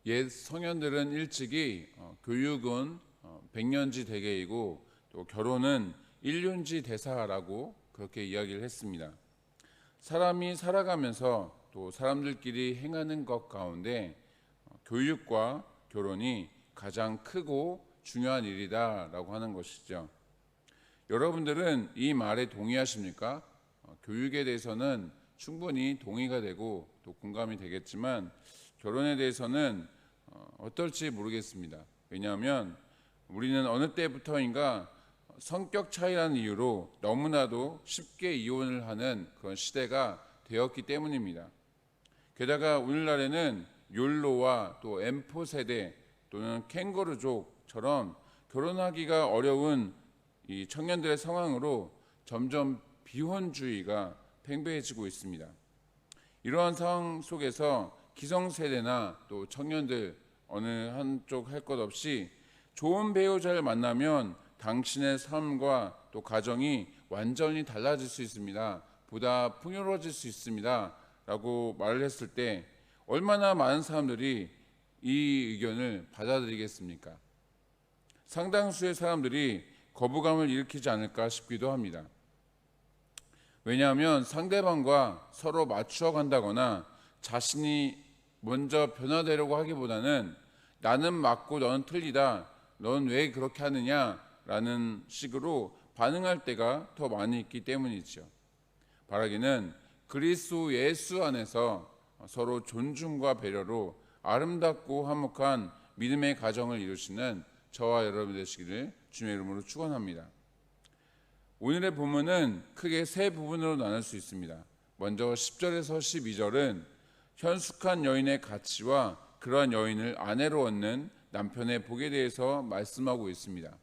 옛 성현들은 일찍이 교육은 백년지 대계이고 또 결혼은 일륜지 대사라고 그렇게 이야기를 했습니다. 사람이 살아가면서 또 사람들끼리 행하는 것 가운데 교육과 결혼이 가장 크고 중요한 일이다라고 하는 것이죠. 여러분들은 이 말에 동의하십니까? 교육에 대해서는 충분히 동의가 되고 또 공감이 되겠지만 결혼에 대해서는 어떨지 모르겠습니다. 왜냐하면 우리는 어느 때부터인가 성격 차이라는 이유로 너무나도 쉽게 이혼을 하는 그런 시대가 되었기 때문입니다. 게다가 오늘날에는 욜로와 또 M4 세대 또는 캥거루족처럼 결혼하기가 어려운 이 청년들의 상황으로 점점 비혼주의가 팽배해지고 있습니다. 이러한 상황 속에서 기성세대나 또 청년들 어느 한쪽 할 것 없이 좋은 배우자를 만나면 당신의 삶과 또 가정이 완전히 달라질 수 있습니다. 보다 풍요로워질 수 있습니다. 라고 말을 했을 때 얼마나 많은 사람들이 이 의견을 받아들이겠습니까? 상당수의 사람들이 거부감을 일으키지 않을까 싶기도 합니다. 왜냐하면 상대방과 서로 맞추어 간다거나 자신이 먼저 변화되려고 하기보다는 나는 맞고 너는 틀리다, 넌 왜 그렇게 하느냐 라는 식으로 반응할 때가 더 많이 있기 때문이죠. 바라기는 그리스도 예수 안에서 서로 존중과 배려로 아름답고 화목한 믿음의 가정을 이루시는 저와 여러분 되시기를 주님의 이름으로 축원합니다. 오늘의 본문은 크게 세 부분으로 나눌 수 있습니다. 먼저 10절에서 12절은 현숙한 여인의 가치와 그러한 여인을 아내로 얻는 남편의 복에 대해서 말씀하고 있습니다.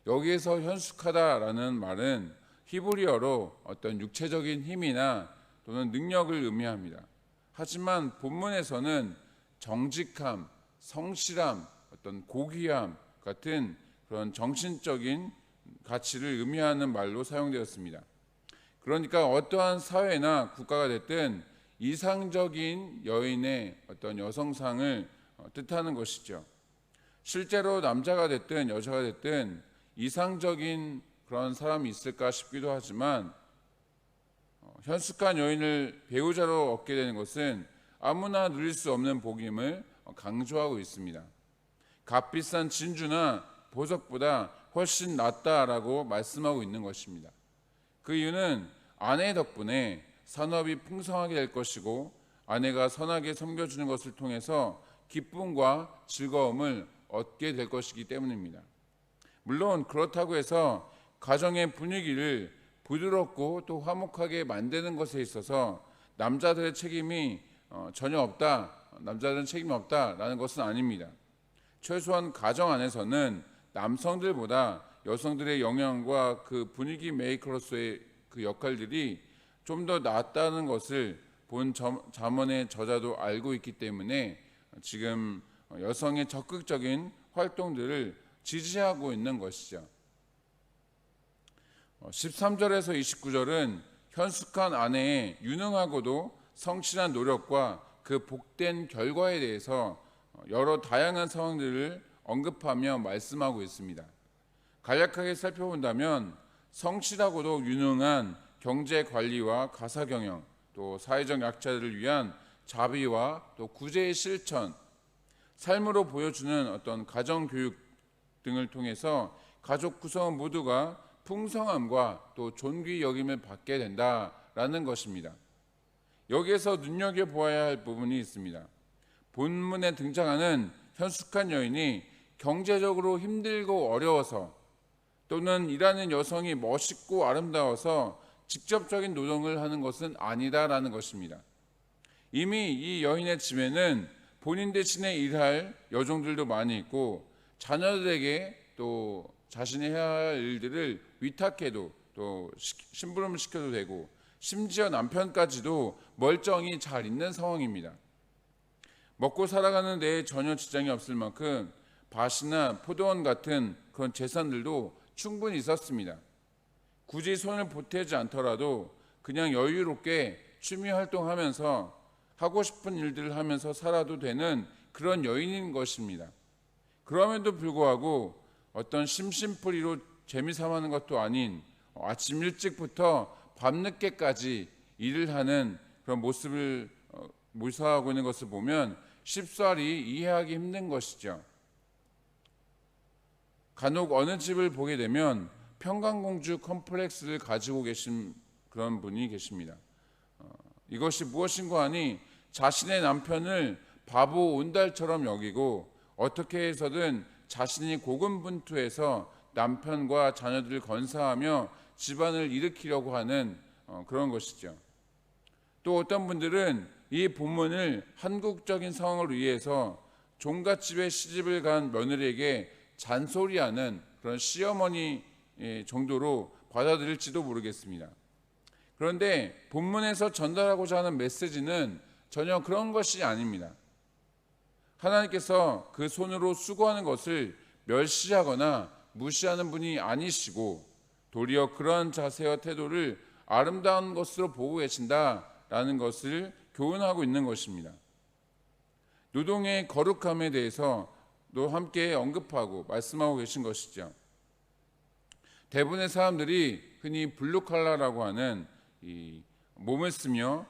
여기에서 현숙하다라는 말은 히브리어로 어떤 육체적인 힘이나 또는 능력을 의미합니다. 하지만 본문에서는 정직함, 성실함, 어떤 고귀함 같은 그런 정신적인 가치를 의미하는 말로 사용되었습니다. 그러니까 어떠한 사회나 국가가 됐든 이상적인 여인의 어떤 여성상을 뜻하는 것이죠. 실제로 남자가 됐든 여자가 됐든 이상적인 그런 사람이 있을까 싶기도 하지만 현숙한 여인을 배우자로 얻게 되는 것은 아무나 누릴 수 없는 복임을 강조하고 있습니다. 값비싼 진주나 보석보다 훨씬 낫다라고 말씀하고 있는 것입니다. 그 이유는 아내 덕분에 산업이 풍성하게 될 것이고 아내가 선하게 섬겨주는 것을 통해서 기쁨과 즐거움을 얻게 될 것이기 때문입니다. 물론 그렇다고 해서 가정의 분위기를 부드럽고 또 화목하게 만드는 것에 있어서 남자들의 책임이 전혀 없다, 남자들은 책임이 없다라는 것은 아닙니다. 최소한 가정 안에서는 남성들보다 여성들의 영향과 그 분위기 메이커로서의 그 역할들이 좀 더 낫다는 것을 본 잠언의 저자도 알고 있기 때문에 지금 여성의 적극적인 활동들을 지지하고 있는 것이죠. 13절에서 29절은 현숙한 아내의 유능하고도 성실한 노력과 그 복된 결과에 대해서 여러 다양한 상황들을 언급하며 말씀하고 있습니다. 간략하게 살펴본다면 성실하고도 유능한 경제 관리와 가사 경영, 또 사회적 약자들을 위한 자비와 또 구제의 실천, 삶으로 보여주는 어떤 가정 교육 등을 통해서 가족 구성 모두가 풍성함과 또 존귀 여김을 받게 된다라는 것입니다. 여기에서 눈여겨보아야 할 부분이 있습니다. 본문에 등장하는 현숙한 여인이 경제적으로 힘들고 어려워서 또는 일하는 여성이 멋있고 아름다워서 직접적인 노동을 하는 것은 아니다라는 것입니다. 이미 이 여인의 집에는 본인 대신에 일할 여종들도 많이 있고 자녀들에게 또 자신이 해야 할 일들을 위탁해도 또 심부름을 시켜도 되고 심지어 남편까지도 멀쩡히 잘 있는 상황입니다. 먹고 살아가는 데에 전혀 지장이 없을 만큼 밭이나 포도원 같은 그런 재산들도 충분히 있었습니다. 굳이 손을 보태지 않더라도 그냥 여유롭게 취미 활동하면서 하고 싶은 일들을 하면서 살아도 되는 그런 여인인 것입니다. 그럼에도 불구하고 어떤 심심풀이로 재미삼아하는 것도 아닌 아침 일찍부터 밤늦게까지 일을 하는 그런 모습을 묘사하고 있는 것을 보면 쉽사리 이해하기 힘든 것이죠. 간혹 어느 집을 보게 되면 평강공주 컴플렉스를 가지고 계신 그런 분이 계십니다. 이것이 무엇인가 하니 자신의 남편을 바보 온달처럼 여기고 어떻게 해서든 자신이 고군분투해서 남편과 자녀들을 건사하며 집안을 일으키려고 하는 그런 것이죠. 또 어떤 분들은 이 본문을 한국적인 상황을 위해서 종갓집에 시집을 간 며느리에게 잔소리하는 그런 시어머니 정도로 받아들일지도 모르겠습니다. 그런데 본문에서 전달하고자 하는 메시지는 전혀 그런 것이 아닙니다. 하나님께서 그 손으로 수고하는 것을 멸시하거나 무시하는 분이 아니시고 도리어 그러한 자세와 태도를 아름다운 것으로 보고 계신다라는 것을 교훈하고 있는 것입니다. 노동의 거룩함에 대해서도 함께 언급하고 말씀하고 계신 것이죠. 대부분의 사람들이 흔히 블루칼라라고 하는 이 몸을 쓰며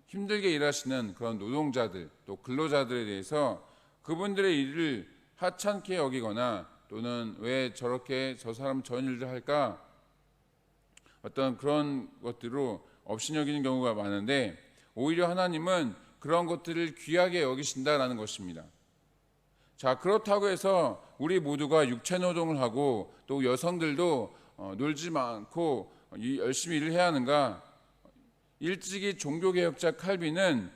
힘들게 일하시는 그런 노동자들 또 근로자들에 대해서 그분들의 일을 하찮게 여기거나 또는 왜 저렇게 저 사람 저런 일을 할까 어떤 그런 것들로 업신여기는 경우가 많은데 오히려 하나님은 그런 것들을 귀하게 여기신다라는 것입니다. 자, 그렇다고 해서 우리 모두가 육체 노동을 하고 또 여성들도 놀지 않고 열심히 일을 해야 하는가? 일찍이 종교개혁자 칼빈은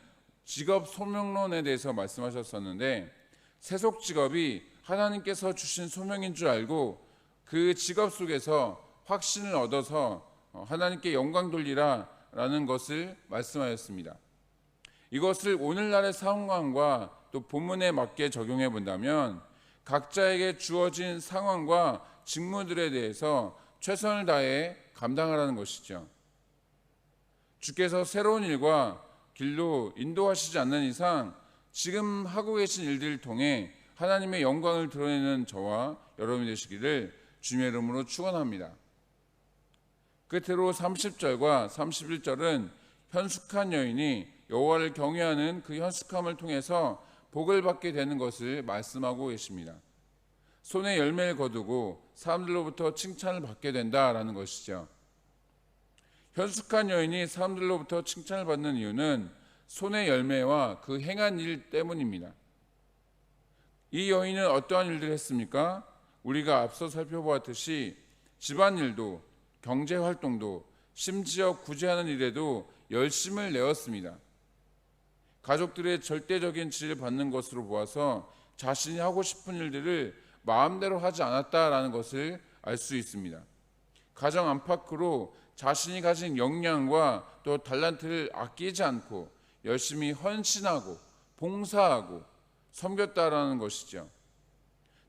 직업 소명론에 대해서 말씀하셨었는데 세속 직업이 하나님께서 주신 소명인 줄 알고 그 직업 속에서 확신을 얻어서 하나님께 영광 돌리라 라는 것을 말씀하셨습니다. 이것을 오늘날의 상황과 또 본문에 맞게 적용해 본다면 각자에게 주어진 상황과 직무들에 대해서 최선을 다해 감당하라는 것이죠. 주께서 새로운 일과 길로 인도하시지 않는 이상 지금 하고 계신 일들을 통해 하나님의 영광을 드러내는 저와 여러분이 되시기를 주님의 이름으로 축원합니다. 끝으로 30절과 31절은 현숙한 여인이 여호와를 경외하는 그 현숙함을 통해서 복을 받게 되는 것을 말씀하고 계십니다. 손에 열매를 거두고 사람들로부터 칭찬을 받게 된다라는 것이죠. 현숙한 여인이 사람들로부터 칭찬을 받는 이유는 손의 열매와 그 행한 일 때문입니다. 이 여인은 어떠한 일들을 했습니까? 우리가 앞서 살펴보았듯이 집안일도 경제활동도 심지어 구제하는 일에도 열심을 내었습니다. 가족들의 절대적인 지지를 받는 것으로 보아서 자신이 하고 싶은 일들을 마음대로 하지 않았다라는 것을 알 수 있습니다. 가정 안팎으로 자신이 가진 역량과 또 달란트를 아끼지 않고 열심히 헌신하고 봉사하고 섬겼다라는 것이죠.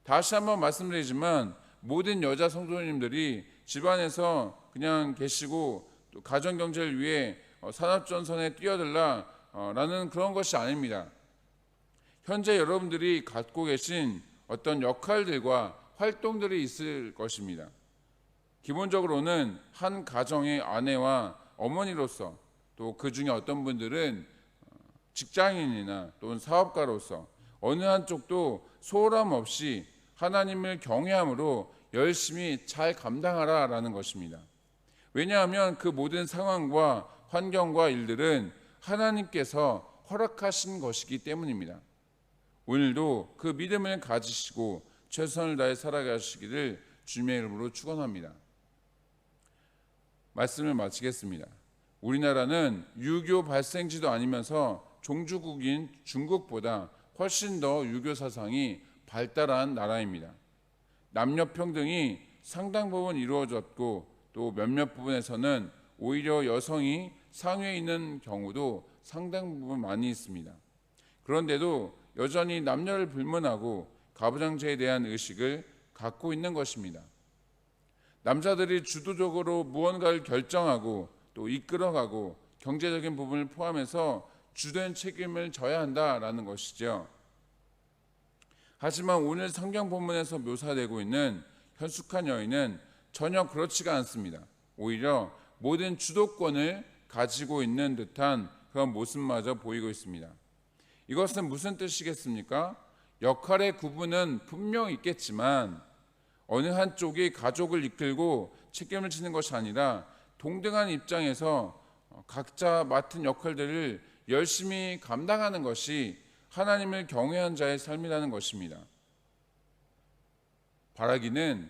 다시 한번 말씀드리지만 모든 여자 성도님들이 집안에서 그냥 계시고 또 가정 경제를 위해 산업전선에 뛰어들라라는 그런 것이 아닙니다. 현재 여러분들이 갖고 계신 어떤 역할들과 활동들이 있을 것입니다. 기본적으로는 한 가정의 아내와 어머니로서 또 그 중에 어떤 분들은 직장인이나 또는 사업가로서 어느 한쪽도 소홀함 없이 하나님을 경외함으로 열심히 잘 감당하라라는 것입니다. 왜냐하면 그 모든 상황과 환경과 일들은 하나님께서 허락하신 것이기 때문입니다. 오늘도 그 믿음을 가지시고 최선을 다해 살아가시기를 주님의 이름으로 축원합니다. 말씀을 마치겠습니다. 우리나라는 유교 발생지도 아니면서 종주국인 중국보다 훨씬 더 유교 사상이 발달한 나라입니다. 남녀 평등이 상당 부분 이루어졌고 또 몇몇 부분에서는 오히려 여성이 상위에 있는 경우도 상당 부분 많이 있습니다. 그런데도 여전히 남녀를 불문하고 가부장제에 대한 의식을 갖고 있는 것입니다. 남자들이 주도적으로 무언가를 결정하고 또 이끌어가고 경제적인 부분을 포함해서 주된 책임을 져야 한다라는 것이죠. 하지만 오늘 성경 본문에서 묘사되고 있는 현숙한 여인은 전혀 그렇지가 않습니다. 오히려 모든 주도권을 가지고 있는 듯한 그런 모습마저 보이고 있습니다. 이것은 무슨 뜻이겠습니까? 역할의 구분은 분명 있겠지만 어느 한쪽이 가족을 이끌고 책임을 지는 것이 아니라 동등한 입장에서 각자 맡은 역할들을 열심히 감당하는 것이 하나님을 경외한 자의 삶이라는 것입니다. 바라기는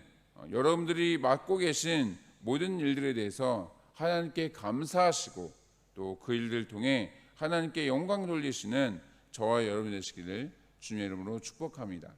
여러분들이 맡고 계신 모든 일들에 대해서 하나님께 감사하시고 또 그 일들을 통해 하나님께 영광 돌리시는 저와 여러분 되시기를 주님의 이름으로 축복합니다.